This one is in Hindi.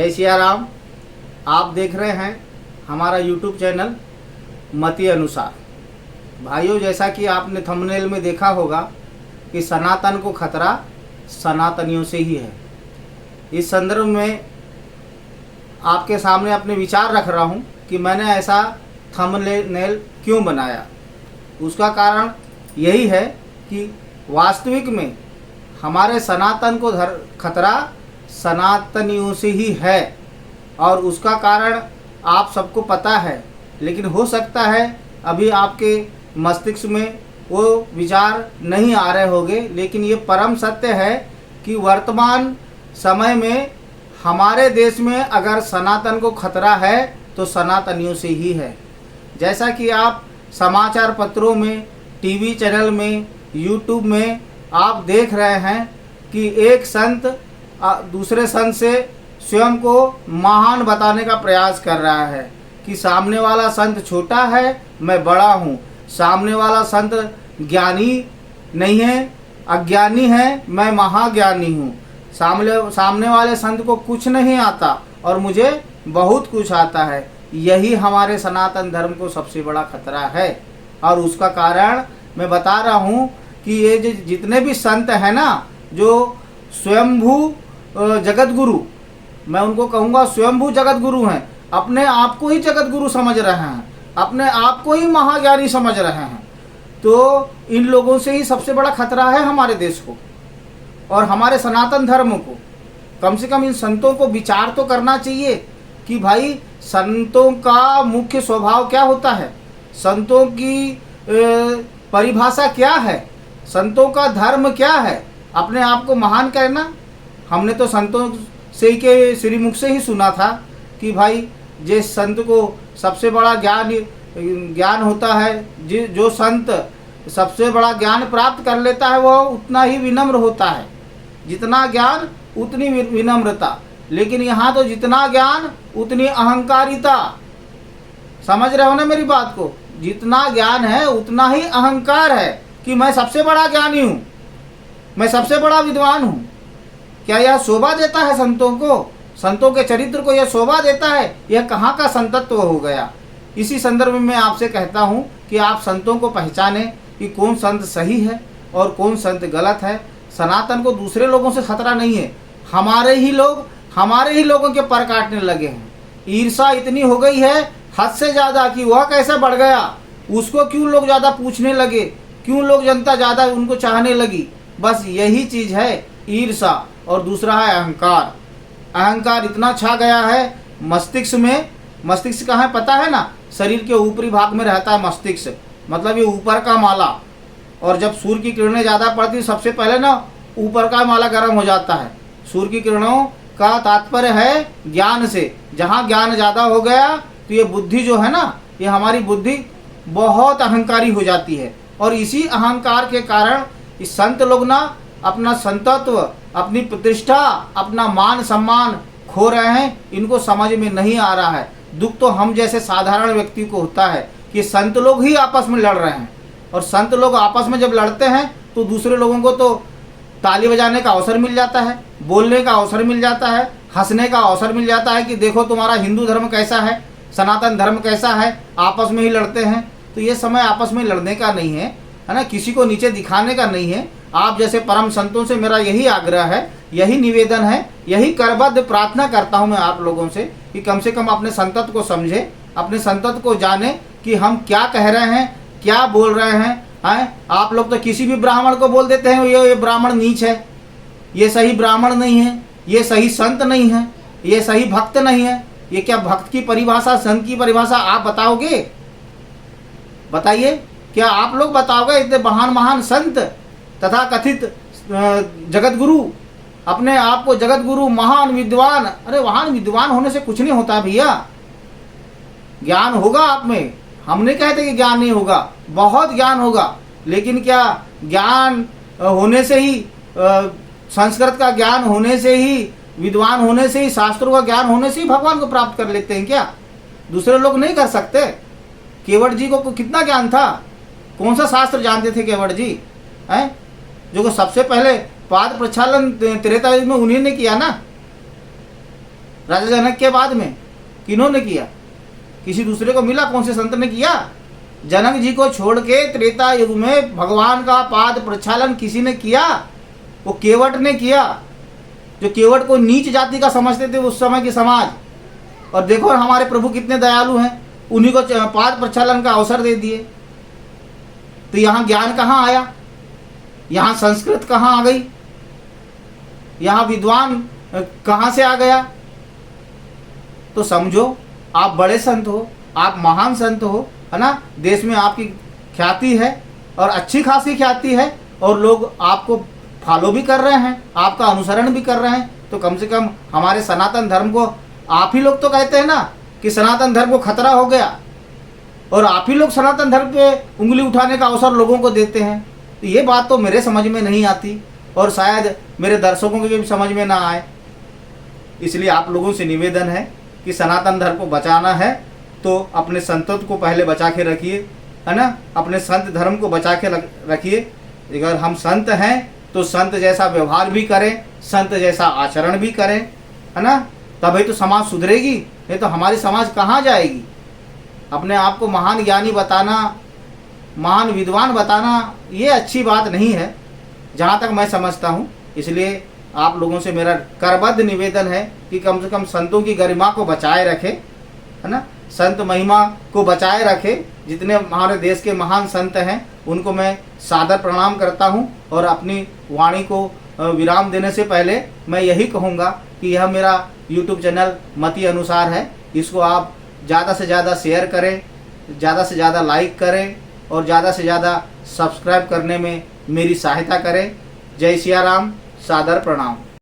जय सिया राम। आप देख रहे हैं हमारा यूट्यूब चैनल मति अनुसार। भाइयों, जैसा कि आपने थंबनेल में देखा होगा कि सनातन को खतरा सनातनियों से ही है। इस संदर्भ में आपके सामने अपने विचार रख रहा हूं कि मैंने ऐसा थंबनेल क्यों बनाया। उसका कारण यही है कि वास्तविक में हमारे सनातन को खतरा सनातनियों से ही है, और उसका कारण आप सबको पता है। लेकिन हो सकता है अभी आपके मस्तिष्क में वो विचार नहीं आ रहे होंगे, लेकिन ये परम सत्य है कि वर्तमान समय में हमारे देश में अगर सनातन को खतरा है तो सनातनियों से ही है। जैसा कि आप समाचार पत्रों में, टीवी चैनल में, यूट्यूब में आप देख रहे हैं कि एक संत दूसरे संत से स्वयं को महान बताने का प्रयास कर रहा है कि सामने वाला संत छोटा है, मैं बड़ा हूँ। सामने वाला संत ज्ञानी नहीं है, अज्ञानी है, मैं महाज्ञानी हूँ। सामने वाले संत को कुछ नहीं आता और मुझे बहुत कुछ आता है। यही हमारे सनातन धर्म को सबसे बड़ा खतरा है। और उसका कारण मैं बता रहा हूँ कि ये जितने भी संत हैं ना, जो स्वयंभू जगत गुरु, मैं उनको कहूँगा स्वयंभू जगत गुरु हैं, अपने आप को ही जगत गुरु समझ रहे हैं, अपने आप को ही महाज्ञानी समझ रहे हैं, तो इन लोगों से ही सबसे बड़ा खतरा है हमारे देश को और हमारे सनातन धर्म को। कम से कम इन संतों को विचार तो करना चाहिए कि भाई संतों का मुख्य स्वभाव क्या होता है, संतों की परिभाषा क्या है, संतों का धर्म क्या है। अपने आप को महान कहना, हमने तो संतों से ही के श्रीमुख से ही सुना था कि भाई जिस संत को सबसे बड़ा ज्ञान होता है, जो संत सबसे बड़ा ज्ञान प्राप्त कर लेता है वह उतना ही विनम्र होता है। जितना ज्ञान उतनी विनम्रता, लेकिन यहाँ तो जितना ज्ञान उतनी अहंकारिता। समझ रहे हो ना मेरी बात को? जितना ज्ञान है उतना ही अहंकार है कि मैं सबसे बड़ा ज्ञानी हूँ, मैं सबसे बड़ा विद्वान हूँ। क्या यह शोभा देता है संतों को? संतों के चरित्र को यह शोभा देता है? यह कहाँ का संतत्व हो गया? इसी संदर्भ में मैं आपसे कहता हूँ कि आप संतों को पहचानें कि कौन संत सही है और कौन संत गलत है। सनातन को दूसरे लोगों से खतरा नहीं है, हमारे ही लोगों के पर काटने लगे हैं। ईर्षा इतनी हो गई है हद से ज़्यादा कि वह कैसे बढ़ गया, उसको क्यों लोग ज़्यादा पूछने लगे, क्यों लोग जनता ज़्यादा उनको चाहने लगी। बस यही चीज़ है, ईर्षा। और दूसरा है अहंकार। अहंकार इतना छा गया है मस्तिष्क में। मस्तिष्क कहाँ है पता है ना? शरीर के ऊपरी भाग में रहता है मस्तिष्क, मतलब ये ऊपर का माला। और जब सूर्य की किरणें ज़्यादा पड़ती सबसे पहले ना ऊपर का माला गर्म हो जाता है। सूर्य की किरणों का तात्पर्य है ज्ञान से। जहाँ ज्ञान ज़्यादा हो गया तो ये बुद्धि जो है ना, ये हमारी बुद्धि बहुत अहंकारी हो जाती है। और इसी अहंकार के कारण इस संत लोग ना अपना संतत्व, अपनी प्रतिष्ठा, अपना मान सम्मान खो रहे हैं। इनको समझ में नहीं आ रहा है। दुख तो हम जैसे साधारण व्यक्ति को होता है कि संत लोग ही आपस में लड़ रहे हैं। और संत लोग आपस में जब लड़ते हैं तो दूसरे लोगों को तो ताली बजाने का अवसर मिल जाता है, बोलने का अवसर मिल जाता है, हंसने का अवसर मिल जाता है कि देखो तुम्हारा हिंदू धर्म कैसा है, सनातन धर्म कैसा है। आपस में ही लड़ते हैं। तो ये समय आपस में लड़ने का नहीं है ना, किसी को नीचे दिखाने का नहीं है। आप जैसे परम संतों से मेरा यही आग्रह है, यही निवेदन है, यही करबद्ध प्रार्थना करता हूं मैं आप लोगों से कि कम से कम अपने संतत को समझे, अपने संतत को जाने कि हम क्या कह रहे हैं, क्या बोल रहे हैं। आप लोग तो किसी भी ब्राह्मण को बोल देते हैं ये ब्राह्मण नीच है, ये सही ब्राह्मण नहीं है, ये सही संत नहीं है, ये सही भक्त नहीं है। ये क्या भक्त की परिभाषा, संत की परिभाषा आप बताओगे? बताइए, क्या आप लोग बताओगे? इतने महान संत तथा कथित जगत गुरु, अपने आप को जगत गुरु, महान विद्वान। अरे महान विद्वान होने से कुछ नहीं होता भैया। ज्ञान होगा आप में, हम नहीं कहते कि ज्ञान नहीं होगा, बहुत ज्ञान होगा। लेकिन क्या ज्ञान होने से ही, संस्कृत का ज्ञान होने से ही, विद्वान होने से ही, शास्त्रों का ज्ञान होने से ही भगवान को प्राप्त कर लेते हैं क्या? दूसरे लोग नहीं कर सकते। केवट जी को कितना ज्ञान था? कौन सा शास्त्र जानते थे केवट जी? जो सबसे पहले पाद प्रक्षालन त्रेता युग में उन्हीं ने किया ना। राजा जनक के बाद में किन्होंने किया? किसी दूसरे को मिला? कौन से संत ने किया? जनक जी को छोड़ के त्रेता युग में भगवान का पाद प्रक्षालन किसी ने किया? वो केवट ने किया, जो केवट को नीच जाति का समझते थे उस समय की समाज। और देखो हमारे प्रभु कितने दयालु हैं, उन्हीं को पाद प्रक्षालन का अवसर दे दिए। तो यहाँ ज्ञान कहाँ आया? यहाँ संस्कृत कहाँ आ गई? यहाँ विद्वान कहाँ से आ गया? तो समझो आप बड़े संत हो, आप महान संत हो, है ना। देश में आपकी ख्याति है और अच्छी खासी ख्याति है, और लोग आपको फॉलो भी कर रहे हैं, आपका अनुसरण भी कर रहे हैं। तो कम से कम हमारे सनातन धर्म को, आप ही लोग तो कहते हैं ना कि सनातन धर्म को खतरा हो गया, और आप ही लोग सनातन धर्म पे उंगली उठाने का अवसर लोगों को देते हैं। तो ये बात तो मेरे समझ में नहीं आती, और शायद मेरे दर्शकों के भी समझ में ना आए। इसलिए आप लोगों से निवेदन है कि सनातन धर्म को बचाना है तो अपने संतों को पहले बचा के रखिए, है ना। अपने संत धर्म को बचा के रखिए। अगर हम संत हैं तो संत जैसा व्यवहार भी करें, संत जैसा आचरण भी करें, है ना। तभी तो समाज सुधरेगी, नहीं तो हमारी समाज कहाँ जाएगी। अपने आप को महान ज्ञानी बताना, महान विद्वान बताना, ये अच्छी बात नहीं है जहाँ तक मैं समझता हूँ। इसलिए आप लोगों से मेरा करबद्ध निवेदन है कि कम से कम संतों की गरिमा को बचाए रखे, है ना। संत महिमा को बचाए रखे। जितने हमारे देश के महान संत हैं उनको मैं सादर प्रणाम करता हूँ। और अपनी वाणी को विराम देने से पहले मैं यही कहूँगा कि यह मेरा YouTube चैनल मति अनुसार है। इसको आप ज़्यादा से ज़्यादा शेयर करें, ज़्यादा से ज़्यादा लाइक करें, और ज़्यादा से ज़्यादा सब्सक्राइब करने में मेरी सहायता करें। जय सिया राम, सादर प्रणाम।